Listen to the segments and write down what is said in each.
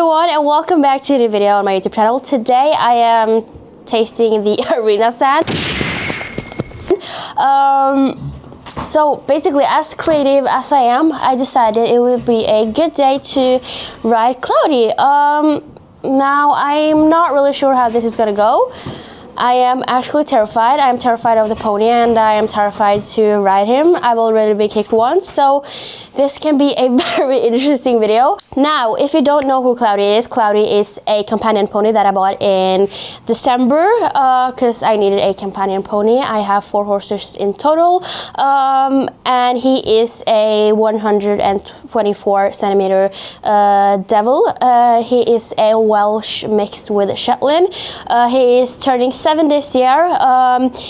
everyone, and welcome back to the video on my YouTube channel. Today I am tasting the Edwina Strand. So basically, as creative as I am, I decided it would be a good day to ride Cloudy. Now I'm not really sure how this is gonna go. I am actually terrified. I am terrified of the pony and I am terrified to ride him. I've already been kicked once, so this can be a very interesting video. Now, if you don't know who Cloudy is a companion pony that I bought in December because I needed a companion pony. I have 4 horses in total, and he is a 124 centimeter devil. He is a Welsh mixed with Shetland. He is turning 7 this year.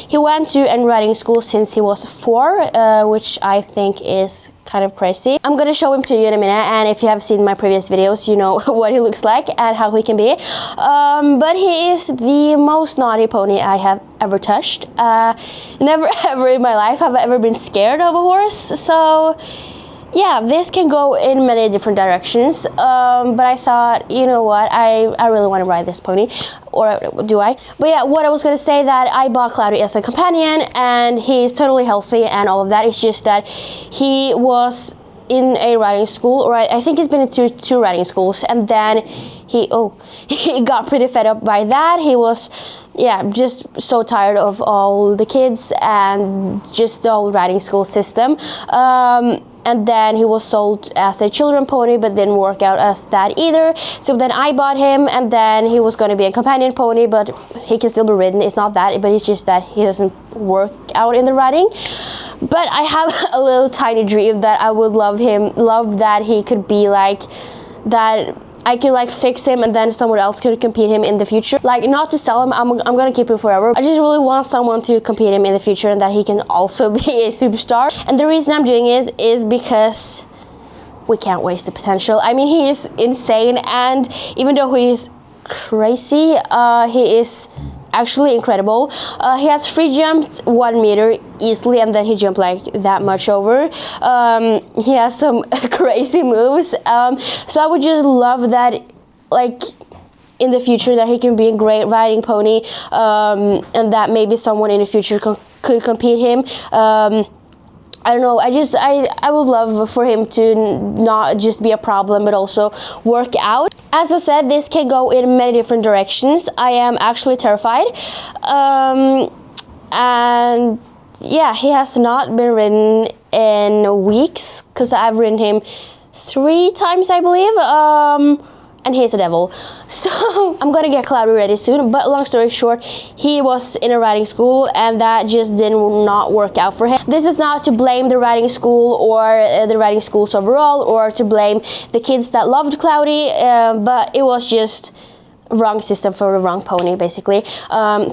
He went to riding school since he was 4, which I think is kind of crazy. I'm gonna show him to you in a minute, and if you have seen my previous videos, you know what he looks like and how he can be. But he is the most naughty pony I have ever touched. Never ever in my life have I ever been scared of a horse, so yeah, this can go in many different directions, but I thought, you know what, I really want to ride this pony, or do I? But yeah, what I was going to say, that I bought Cloudy as a companion, and he's totally healthy and all of that. It's just that he was in a riding school, or I think he's been in two riding schools, and then he got pretty fed up by that. He was, yeah, just so tired of all the kids and just the whole riding school system. And then he was sold as a children pony, but didn't work out as that either. So then I bought him, and then he was going to be a companion pony, but he can still be ridden. It's not that, but it's just that he doesn't work out in the riding. But I have a little tiny dream that I would love that he could be like that. I could like fix him, and then someone else could compete him in the future. Like, not to sell him, I'm gonna keep him forever. I just really want someone to compete him in the future, and that he can also be a superstar. And the reason I'm doing is because we can't waste the potential. I mean, he is insane, and even though he is crazy, he is actually incredible. He has free jumped 1 meter easily, and then he jumped like that much over. He has some crazy moves, so I would just love that, like, in the future, that he can be a great riding pony, and that maybe someone in the future could compete him. I don't know, I would love for him to not just be a problem, but also work out. As I said, this can go in many different directions. I am actually terrified. And yeah, he has not been ridden in weeks, because I've ridden him 3 times, I believe. And he's a devil. So I'm gonna get Cloudy ready soon, but long story short, he was in a riding school, and that just did not work out for him. This is not to blame the riding school or the riding schools overall, or to blame the kids that loved Cloudy, but it was just wrong system for the wrong pony, basically.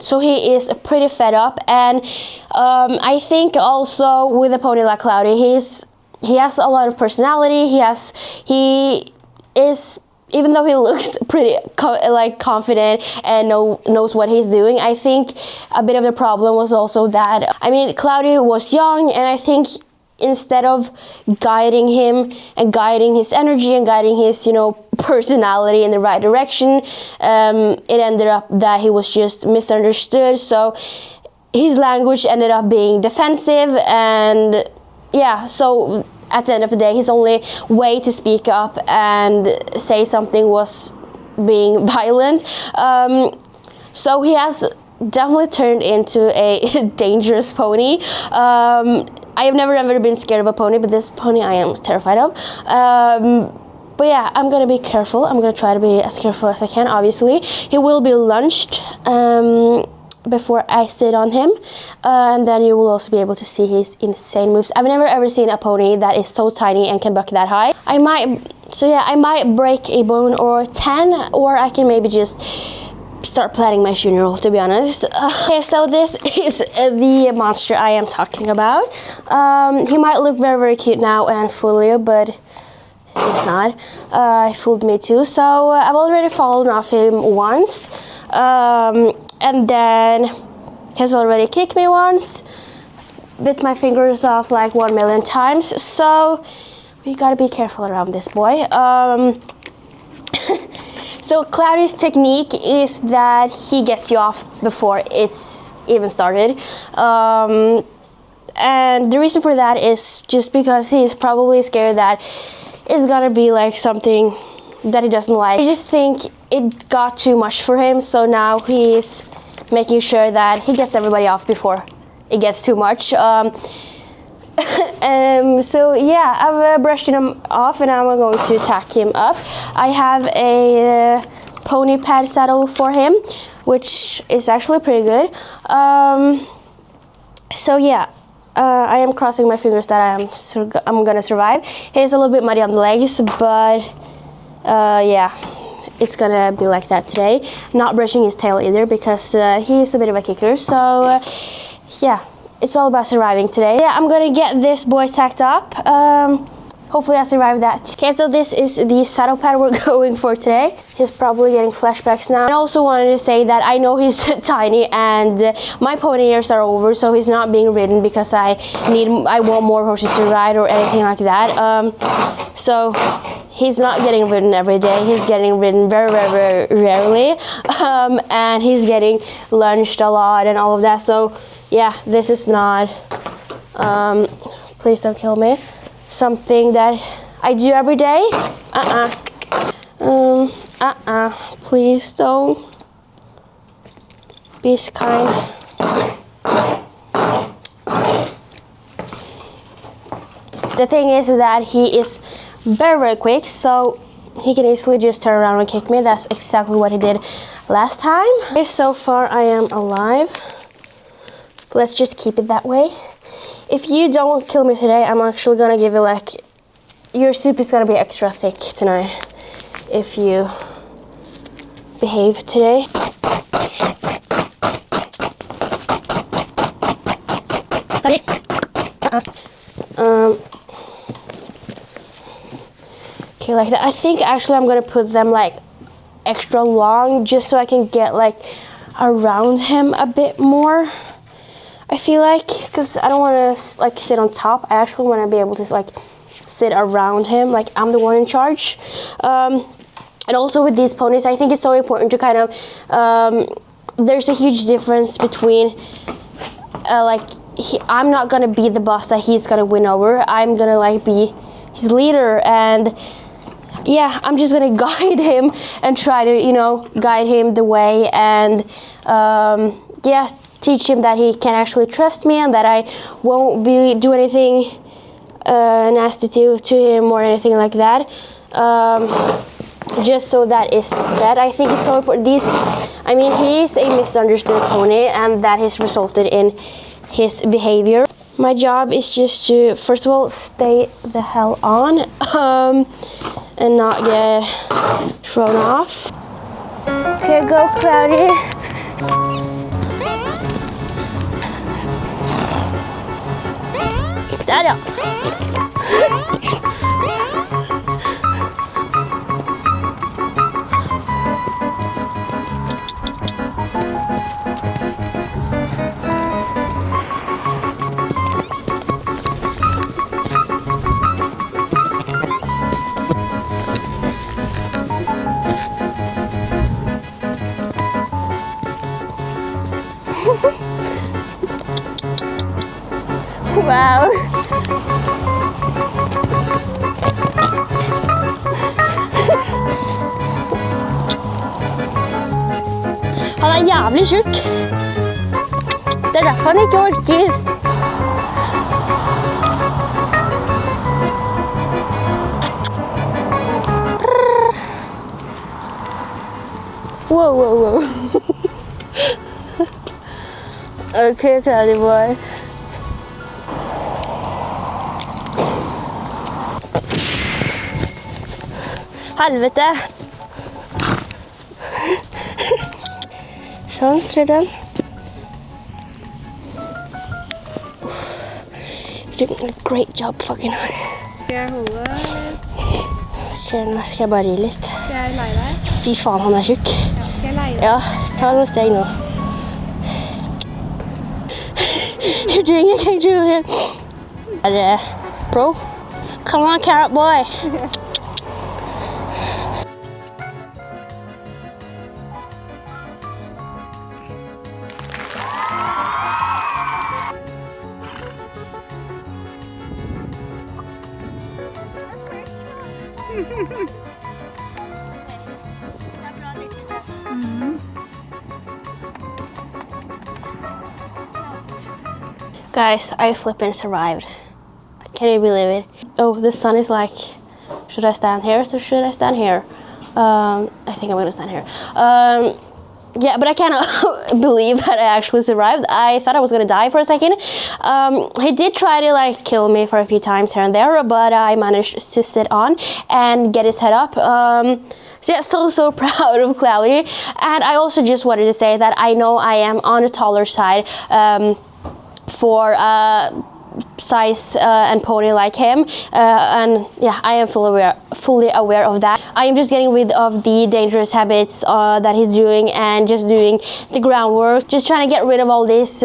So he is pretty fed up, and I think also with a pony like Cloudy, he has a lot of personality. He is, even though he looks pretty confident and knows what he's doing, I think a bit of the problem was also that, I mean, Cloudy was young, and I think instead of guiding him and guiding his energy and guiding his, personality in the right direction, it ended up that he was just misunderstood. So his language ended up being defensive, and yeah, so at the end of the day, his only way to speak up and say something was being violent. So he has definitely turned into a dangerous pony. I have never ever been scared of a pony, but this pony I am terrified of. But yeah, I'm gonna be careful. I'm gonna try to be as careful as I can, obviously. He will be lunched before I sit on him, and then you will also be able to see his insane moves. I've never ever seen a pony that is so tiny and can buck that high. I might break a bone or 10, or I can maybe just start planning my funeral, to be honest. Okay, so this is the monster I am talking about. He might look very, very cute now and fool you, but he's not. He fooled me too, so I've already fallen off him once. And then he's already kicked me once, bit my fingers off like 1 million times, so we gotta be careful around this boy. So Cloudy's technique is that he gets you off before it's even started. And the reason for that is just because he's probably scared that it's gonna be like something that he doesn't like. I just think it got too much for him, so now he's making sure that he gets everybody off before it gets too much. So yeah, I've brushed him off and now I'm going to tack him up. I have a pony pad saddle for him, which is actually pretty good. So yeah, I am crossing my fingers that I'm gonna survive. He's a little bit muddy on the legs, but yeah, it's gonna be like that today. Not brushing his tail either because he's a bit of a kicker. So yeah, it's all about surviving today. Yeah, I'm gonna get this boy tacked up. Hopefully I survive that. Okay, so this is the saddle pad we're going for today. He's probably getting flashbacks now. I also wanted to say that I know he's tiny and my pony years are over, so he's not being ridden because I want more horses to ride or anything like that. So he's not getting ridden every day. He's getting ridden very, very, very rarely. And he's getting lunched a lot and all of that. So yeah, this is not, please don't kill me, something that I do every day. Please don't be kind. The thing is that he is very, very quick, so he can easily just turn around and kick me. That's exactly what he did last time. Okay, so far I am alive. Let's just keep it that way. If you don't kill me today, I'm actually gonna give you like, your soup is gonna be extra thick tonight if you behave today. Okay, like that. I think actually I'm gonna put them like extra long just so I can get like around him a bit more. I feel like, because I don't want to like sit on top. I actually want to be able to like sit around him, like I'm the one in charge. And also with these ponies, I think it's so important to kind of, there's a huge difference between I'm not gonna be the boss that he's gonna win over. I'm gonna like be his leader, and yeah, I'm just gonna guide him and try to, you know, guide him the way, and yeah, teach him that he can actually trust me and that I won't do anything nasty to him or anything like that. Just so that is said, I think it's so important. I mean, he's a misunderstood pony, and that has resulted in his behavior. My job is just to, first of all, stay the hell on and not get thrown off. Okay, go Cloudy. Der, ja. Wow. Han jævlig tjukk. Det derfor han ikke orker. Whoa, whoa, whoa. Okay, Cloudy boy. Helvete. Sånn, ridden. You're doing a great job, fucking. Skal jeg holde? Okay, nå skal jeg bare ri litt. Skal jeg leie deg? Fy faen, han er tjukk. Ja, skal jeg leie deg? Ja, ta noen steg nå. You're doing a great job. Bro, come on, carrot boy. Guys, I flipping survived. Can you believe it? Oh, the sun is like, should I stand here or should I stand here? I think I'm gonna stand here. Yeah, but I cannot believe that I actually survived. I thought I was gonna die for a second. He did try to like kill me for a few times here and there, but I managed to sit on and get his head up. So yeah, so proud of Cloudy. And I also just wanted to say that I know I am on the taller side for size and pony like him, and yeah, I am fully aware of that. I am just getting rid of the dangerous habits that he's doing and just doing the groundwork, just trying to get rid of all this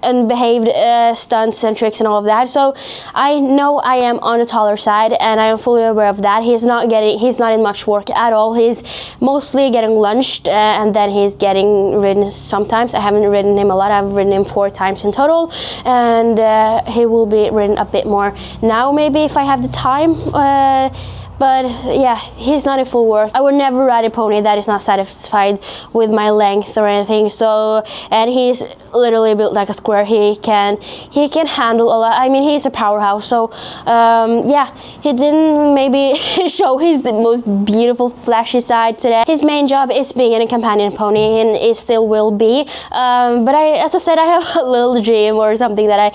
unbehaved stunts and tricks and all of that. So I know I am on the taller side, and I am fully aware of that. He's not in much work at all. He's mostly getting lunched, and then he's getting ridden sometimes. I haven't ridden him a lot. I've ridden him 4 times in total, and he will be ridden a bit more now, maybe, if I have the time. But yeah, he's not in full work. I would never ride a pony that is not satisfied with my length or anything. So, and he's literally built like a square. He can handle a lot. I mean, he's a powerhouse. So yeah, he didn't maybe show his most beautiful flashy side today. His main job is being a companion pony, and it still will be. But as I said, I have a little dream or something that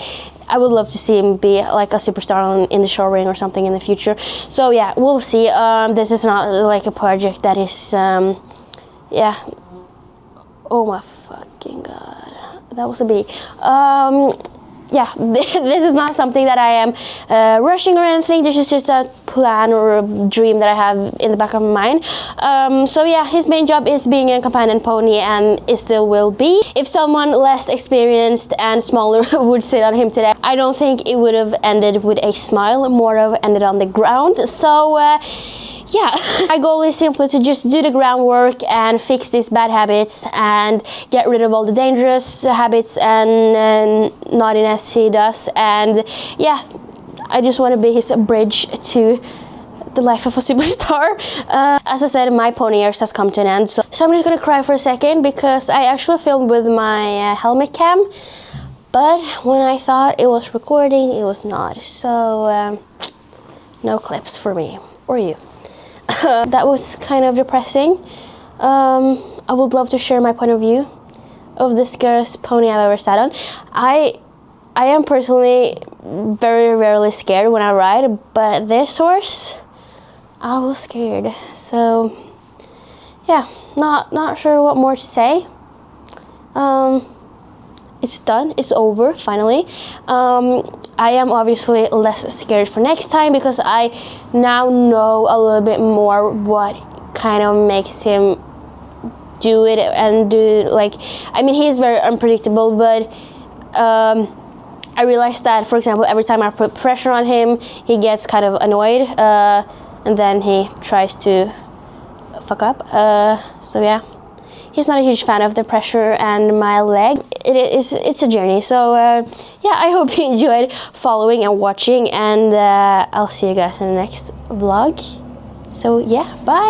I would love to see him be like a superstar in the show ring or something in the future. So yeah, we'll see. This is not like a project that is, yeah. Oh my fucking god, that was a bee. Yeah, this is not something that I am rushing or anything. This is just a plan or a dream that I have in the back of my mind. So yeah, his main job is being a companion pony, and it still will be. If someone less experienced and smaller would sit on him today, I don't think it would have ended with a smile, more of ended on the ground. So yeah, my goal is simply to just do the groundwork and fix these bad habits and get rid of all the dangerous habits and naughtiness he does. And yeah, I just want to be his bridge to the life of a superstar. As I said, my pony years has come to an end, so I'm just gonna cry for a second because I actually filmed with my helmet cam, but when I thought it was recording, it was not. So no clips for me or you. That was kind of depressing. I would love to share my point of view of the scariest pony I've ever sat on. I am personally very rarely scared when I ride, but this horse, I was scared. So yeah, not sure what more to say. It's done, it's over, finally. I am obviously less scared for next time because I now know a little bit more what kind of makes him do it and do, like, I mean, he's very unpredictable, but I realized that, for example, every time I put pressure on him, he gets kind of annoyed, and then he tries to fuck up. So yeah, he's not a huge fan of the pressure and my leg. It's a journey. So yeah, I hope you enjoyed following and watching, and I'll see you guys in the next vlog. So yeah, bye.